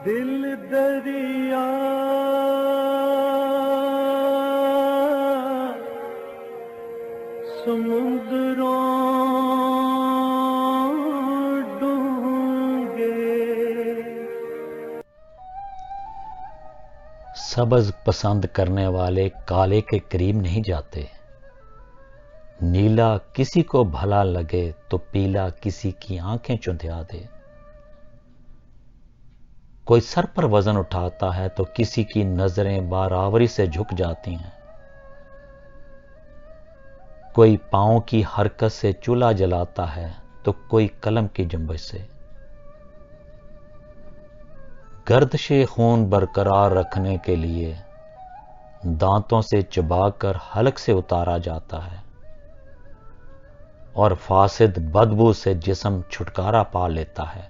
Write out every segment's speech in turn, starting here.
دل دریا سمندروں ڈونگے. سبز پسند کرنے والے کالے کے قریب نہیں جاتے. نیلا کسی کو بھلا لگے تو پیلا کسی کی آنکھیں چندھیا دے. کوئی سر پر وزن اٹھاتا ہے تو کسی کی نظریں باراوری سے جھک جاتی ہیں. کوئی پاؤں کی حرکت سے چولہا جلاتا ہے تو کوئی قلم کی جنبش سے. گردش خون برقرار رکھنے کے لیے دانتوں سے چبا کر حلق سے اتارا جاتا ہے اور فاسد بدبو سے جسم چھٹکارا پا لیتا ہے.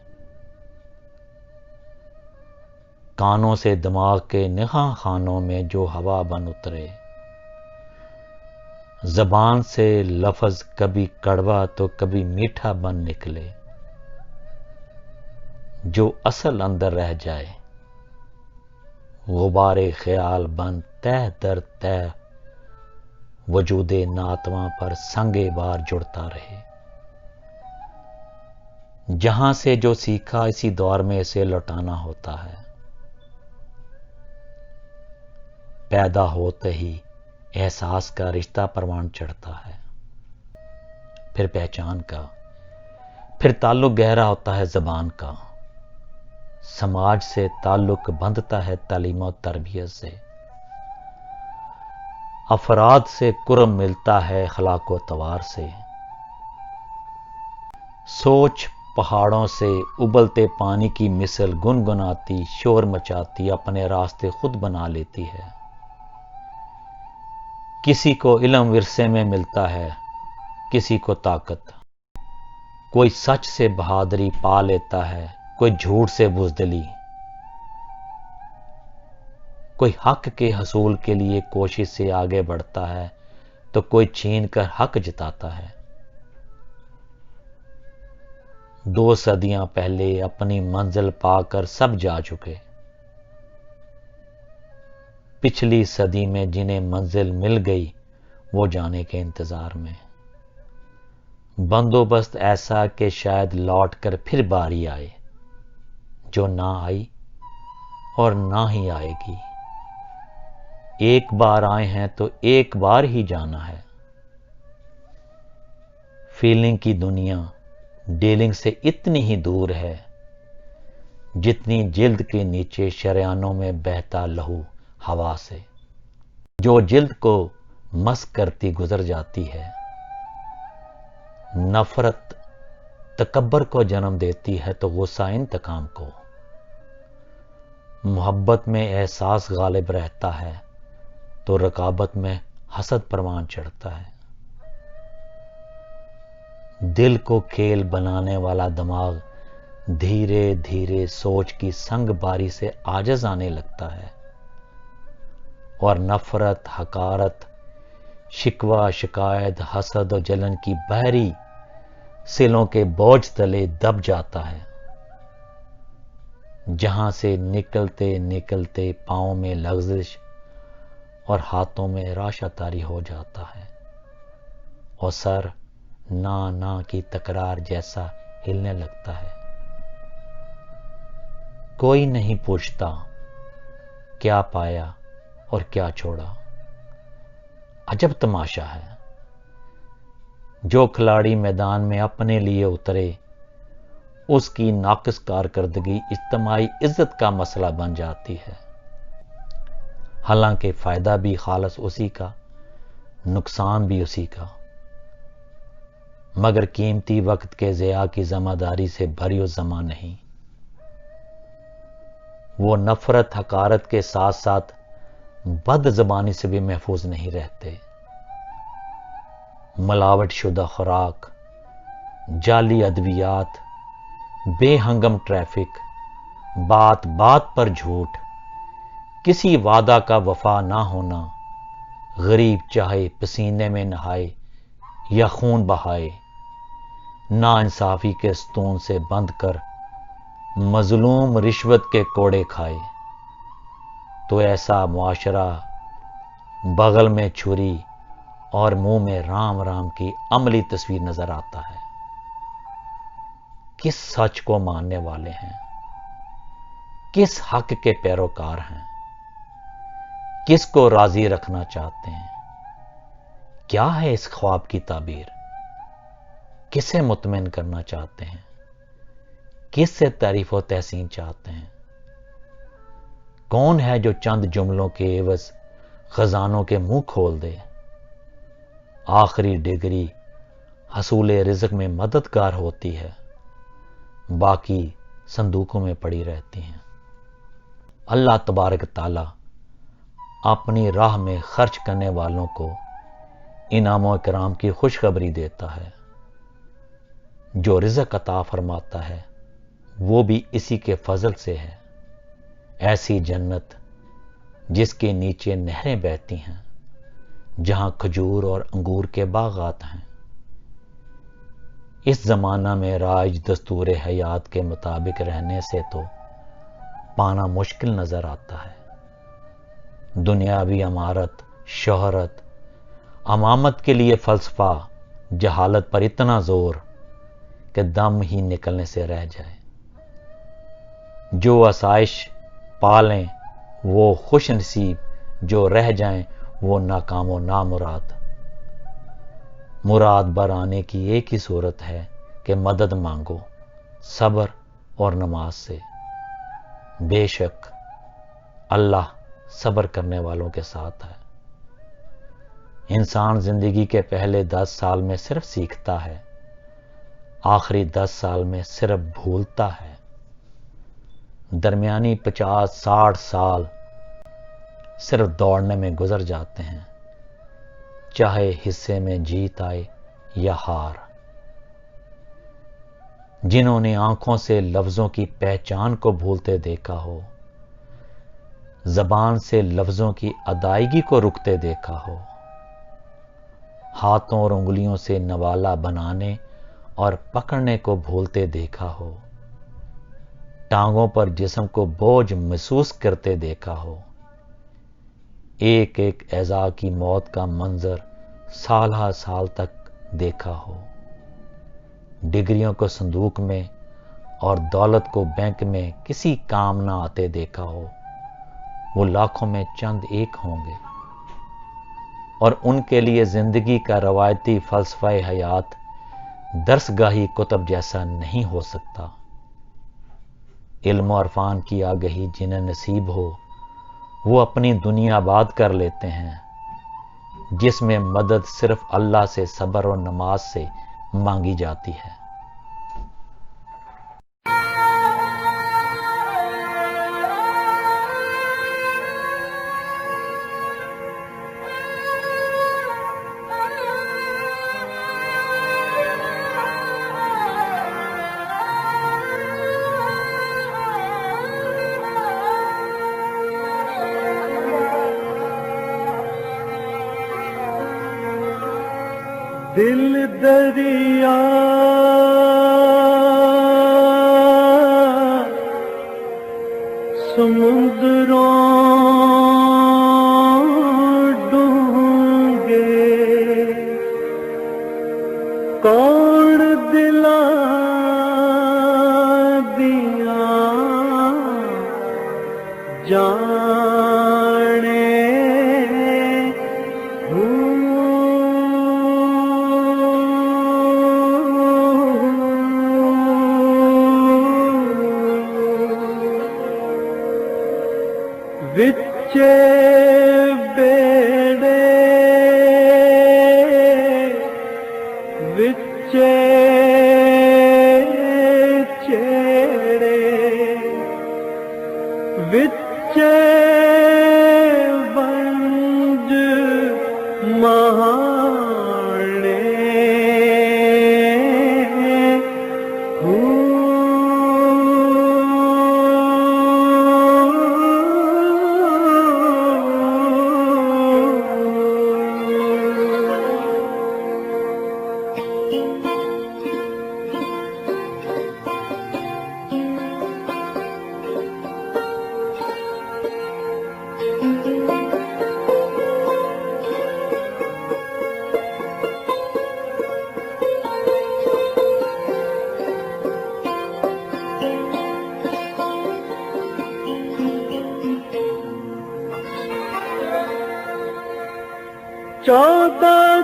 کانوں سے دماغ کے نہاں خانوں میں جو ہوا بن اترے. زبان سے لفظ کبھی کڑوا تو کبھی میٹھا بن نکلے. جو اصل اندر رہ جائے غبار خیال بن تہ در تہ وجود ناتواں پر سنگے بار جڑتا رہے. جہاں سے جو سیکھا اسی دور میں اسے لوٹانا ہوتا ہے. پیدا ہوتے ہی احساس کا رشتہ پروان چڑھتا ہے، پھر پہچان کا، پھر تعلق گہرا ہوتا ہے زبان کا. سماج سے تعلق بندھتا ہے تعلیم و تربیت سے. افراد سے قرب ملتا ہے اخلاق و توار سے. سوچ پہاڑوں سے ابلتے پانی کی مثل گنگناتی شور مچاتی اپنے راستے خود بنا لیتی ہے. کسی کو علم ورثے میں ملتا ہے، کسی کو طاقت. کوئی سچ سے بہادری پا لیتا ہے، کوئی جھوٹ سے بزدلی. کوئی حق کے حصول کے لیے کوشش سے آگے بڑھتا ہے تو کوئی چھین کر حق جتاتا ہے. 2 صدیاں پہلے اپنی منزل پا کر سب جا چکے. پچھلی صدی میں جنہیں منزل مل گئی وہ جانے کے انتظار میں. بندوبست ایسا کہ شاید لوٹ کر پھر باری آئے، جو نہ آئی اور نہ ہی آئے گی. ایک بار آئے ہیں تو ایک بار ہی جانا ہے. فیلنگ کی دنیا ڈیلنگ سے اتنی ہی دور ہے جتنی جلد کے نیچے شریانوں میں بہتا لہو ہوا سے، جو جلد کو مسک کرتی گزر جاتی ہے. نفرت تکبر کو جنم دیتی ہے تو غصہ انتقام کو. محبت میں احساس غالب رہتا ہے تو رقابت میں حسد پروان چڑھتا ہے. دل کو کھیل بنانے والا دماغ دھیرے دھیرے سوچ کی سنگ باری سے عاجز آنے لگتا ہے اور نفرت، حقارت، شکوہ، شکایت، حسد اور جلن کی بحری سلوں کے بوجھ تلے دب جاتا ہے، جہاں سے نکلتے نکلتے پاؤں میں لغزش اور ہاتھوں میں راشا تاری ہو جاتا ہے اور سر نا کی تکرار جیسا ہلنے لگتا ہے. کوئی نہیں پوچھتا کیا پایا اور کیا چھوڑا. عجب تماشا ہے. جو کھلاڑی میدان میں اپنے لیے اترے اس کی ناقص کارکردگی اجتماعی عزت کا مسئلہ بن جاتی ہے. حالانکہ فائدہ بھی خالص اسی کا، نقصان بھی اسی کا، مگر قیمتی وقت کے ضیاع کی ذمہ داری سے بھری ذمہ نہیں. وہ نفرت، حقارت کے ساتھ ساتھ بد زبانی سے بھی محفوظ نہیں رہتے. ملاوٹ شدہ خوراک، جعلی ادویات، بے ہنگم ٹریفک، بات بات پر جھوٹ، کسی وعدہ کا وفا نہ ہونا، غریب چاہے پسینے میں نہائے یا خون بہائے، نا انصافی کے ستون سے بندھ کر مظلوم رشوت کے کوڑے کھائے تو ایسا معاشرہ بغل میں چھری اور منہ میں رام رام کی عملی تصویر نظر آتا ہے۔ کس سچ کو ماننے والے ہیں؟ کس حق کے پیروکار ہیں؟ کس کو راضی رکھنا چاہتے ہیں؟ کیا ہے اس خواب کی تعبیر؟ کسے مطمئن کرنا چاہتے ہیں؟ کس سے تعریف و تحسین چاہتے ہیں؟ کون ہے جو چند جملوں کے عوض خزانوں کے منہ کھول دے؟ آخری ڈگری حصول رزق میں مددگار ہوتی ہے، باقی صندوقوں میں پڑی رہتی ہیں۔ اللہ تبارک تعالی اپنی راہ میں خرچ کرنے والوں کو انعام و اکرام کی خوشخبری دیتا ہے۔ جو رزق عطا فرماتا ہے وہ بھی اسی کے فضل سے ہے۔ ایسی جنت جس کے نیچے نہریں بہتی ہیں، جہاں کھجور اور انگور کے باغات ہیں۔ اس زمانہ میں رائج دستور حیات کے مطابق رہنے سے تو پانا مشکل نظر آتا ہے۔ دنیاوی عمارت، شہرت، امامت کے لیے فلسفہ، جہالت پر اتنا زور کہ دم ہی نکلنے سے رہ جائے۔ جو آسائش پالیں وہ خوش نصیب، جو رہ جائیں وہ ناکام و نامراد۔ مراد بر آنے کی ایک ہی صورت ہے کہ مدد مانگو صبر اور نماز سے۔ بے شک اللہ صبر کرنے والوں کے ساتھ ہے۔ انسان زندگی کے پہلے 10 سال میں صرف سیکھتا ہے، آخری 10 سال میں صرف بھولتا ہے۔ درمیانی 50-60 سال صرف دوڑنے میں گزر جاتے ہیں، چاہے حصے میں جیت آئے یا ہار۔ جنہوں نے آنکھوں سے لفظوں کی پہچان کو بھولتے دیکھا ہو، زبان سے لفظوں کی ادائیگی کو رکتے دیکھا ہو، ہاتھوں اور انگلیوں سے نوالا بنانے اور پکڑنے کو بھولتے دیکھا ہو، ٹانگوں پر جسم کو بوجھ محسوس کرتے دیکھا ہو، ایک ایک اعضاء کی موت کا منظر سالہ سال تک دیکھا ہو، ڈگریوں کو صندوق میں اور دولت کو بینک میں کسی کام نہ آتے دیکھا ہو، وہ لاکھوں میں چند ایک ہوں گے، اور ان کے لیے زندگی کا روایتی فلسفہ حیات درسگاہی کتب جیسا نہیں ہو سکتا۔ علم و عرفان کی آگہی جنہیں نصیب ہو وہ اپنی دنیا آباد کر لیتے ہیں، جس میں مدد صرف اللہ سے صبر اور نماز سے مانگی جاتی ہے۔ دل دریا سمندروں ڈونگے کون دلا دیا جانے وچے بیڑے وچے چیڑے وچے ونج مہانے 14